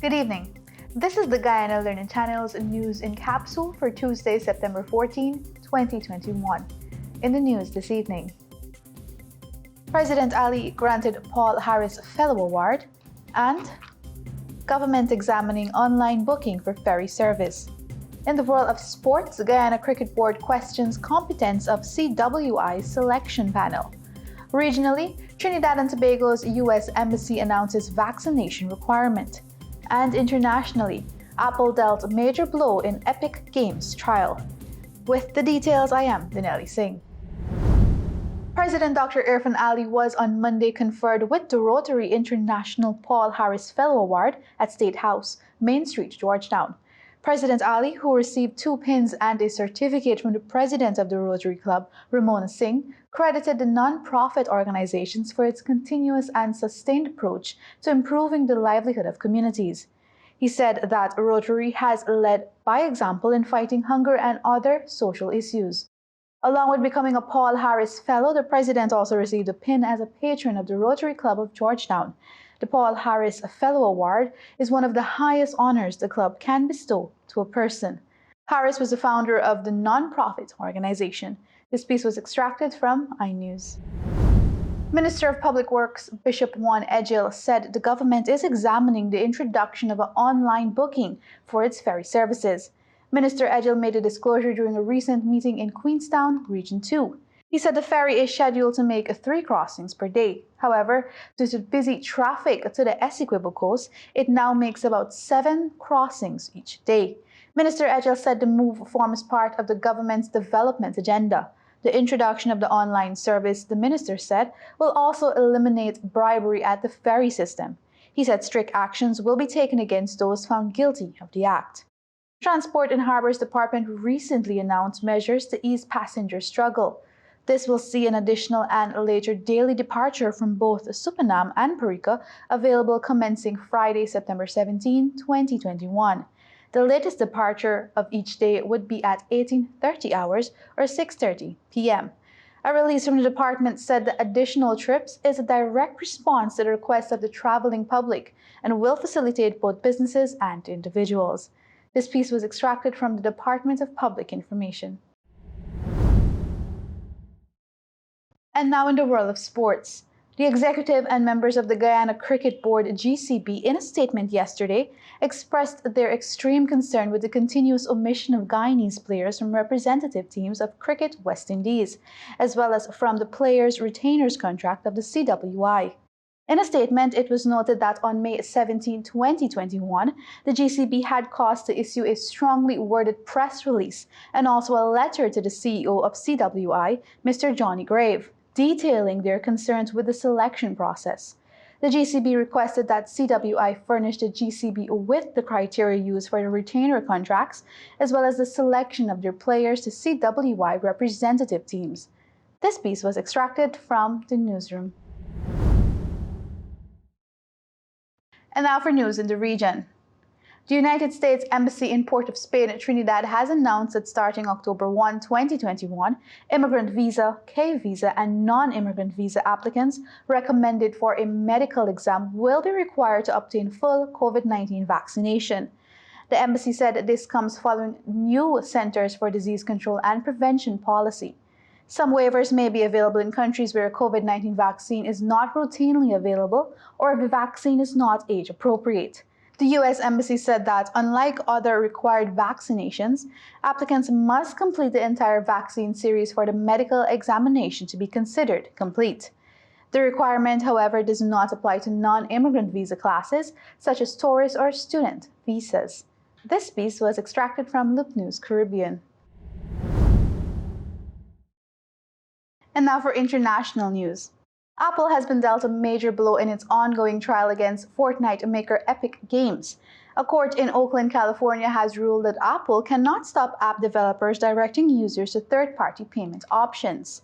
Good evening. This is the Guyana Learning Channel's news in capsule for Tuesday, September 14, 2021. In the news this evening, President Ali granted Paul Harris Fellow Award, and government examining online booking for ferry service. In the world of sports, Guyana Cricket Board questions competence of CWI selection panel. Regionally, Trinidad and Tobago's U.S. Embassy announces vaccination requirement. And internationally, Apple dealt a major blow in Epic Games trial. With the details, I am Dinelli Singh. President Dr. Irfan Ali was on Monday conferred with the Rotary International Paul Harris Fellow Award at State House, Main Street, Georgetown. President Ali, who received 2 pins and a certificate from the president of the Rotary Club, Ramona Singh, credited the non-profit organizations for its continuous and sustained approach to improving the livelihood of communities. He said that Rotary has led by example in fighting hunger and other social issues. Along with becoming a Paul Harris Fellow, the president also received a pin as a patron of the Rotary Club of Georgetown. The Paul Harris Fellow Award is one of the highest honors the club can bestow to a person. Harris was the founder of the non-profit organization. This piece was extracted from iNews. Minister of Public Works Bishop Juan Ejil said the government is examining the introduction of an online booking for its ferry services. Minister Ejil made a disclosure during a recent meeting in Queenstown, Region 2. He said the ferry is scheduled to make 3 crossings per day. However, due to busy traffic to the Essequibo coast, it now makes about 7 crossings each day. Minister Ejil said the move forms part of the government's development agenda. The introduction of the online service, the minister said, will also eliminate bribery at the ferry system. He said strict actions will be taken against those found guilty of the act. Transport and Harbors Department recently announced measures to ease passenger struggle. This will see an additional and later daily departure from both Supanam and Parika available commencing Friday, September 17, 2021. The latest departure of each day would be at 18:30 hours or 6:30 p.m. A release from the department said the additional trips is a direct response to the request of the traveling public and will facilitate both businesses and individuals. This piece was extracted from the Department of Public Information. And now in the world of sports. The executive and members of the Guyana Cricket Board GCB in a statement yesterday expressed their extreme concern with the continuous omission of Guyanese players from representative teams of Cricket West Indies, as well as from the players' retainers contract of the CWI. In a statement, it was noted that on May 17, 2021, the GCB had caused to issue a strongly worded press release and also a letter to the CEO of CWI, Mr. Johnny Grave, detailing their concerns with the selection process. The GCB requested that CWI furnish the GCB with the criteria used for the retainer contracts, as well as the selection of their players to CWI representative teams. This piece was extracted from the newsroom. And now for news in the region. The United States Embassy in Port of Spain, Trinidad, has announced that starting October 1, 2021, immigrant visa, K visa, and non-immigrant visa applicants recommended for a medical exam will be required to obtain full COVID-19 vaccination. The embassy said this comes following new Centers for Disease Control and Prevention policy. Some waivers may be available in countries where a COVID-19 vaccine is not routinely available or if the vaccine is not age appropriate. The U.S. Embassy said that, unlike other required vaccinations, applicants must complete the entire vaccine series for the medical examination to be considered complete. The requirement, however, does not apply to non-immigrant visa classes, such as tourist or student visas. This piece was extracted from Loop News Caribbean. And now for international news. Apple has been dealt a major blow in its ongoing trial against Fortnite maker Epic Games. A court in Oakland, California has ruled that Apple cannot stop app developers directing users to third-party payment options.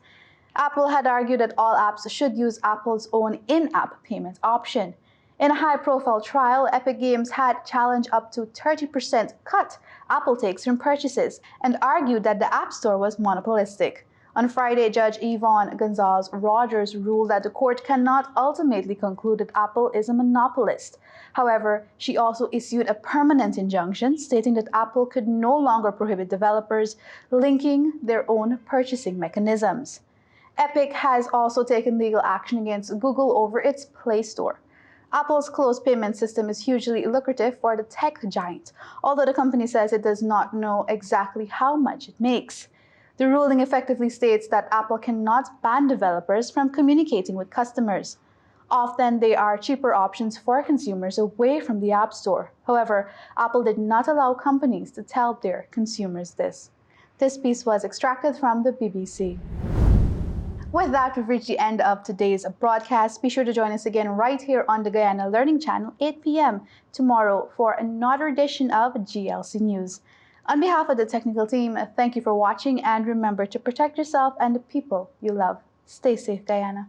Apple had argued that all apps should use Apple's own in-app payment option. In a high-profile trial, Epic Games had challenged up to 30% cut Apple takes from purchases and argued that the App Store was monopolistic. On Friday, Judge Yvonne Gonzalez-Rogers ruled that the court cannot ultimately conclude that Apple is a monopolist. However, she also issued a permanent injunction stating that Apple could no longer prohibit developers linking their own purchasing mechanisms. Epic has also taken legal action against Google over its Play Store. Apple's closed payment system is hugely lucrative for the tech giant, although the company says it does not know exactly how much it makes. The ruling effectively states that Apple cannot ban developers from communicating with customers. Often, they are cheaper options for consumers away from the App Store. However, Apple did not allow companies to tell their consumers this. This piece was extracted from the BBC. With that, we've reached the end of today's broadcast. Be sure to join us again right here on the Guyana Learning Channel, 8 p.m. tomorrow for another edition of GLC News. On behalf of the technical team, thank you for watching, and remember to protect yourself and the people you love. Stay safe, Guyana.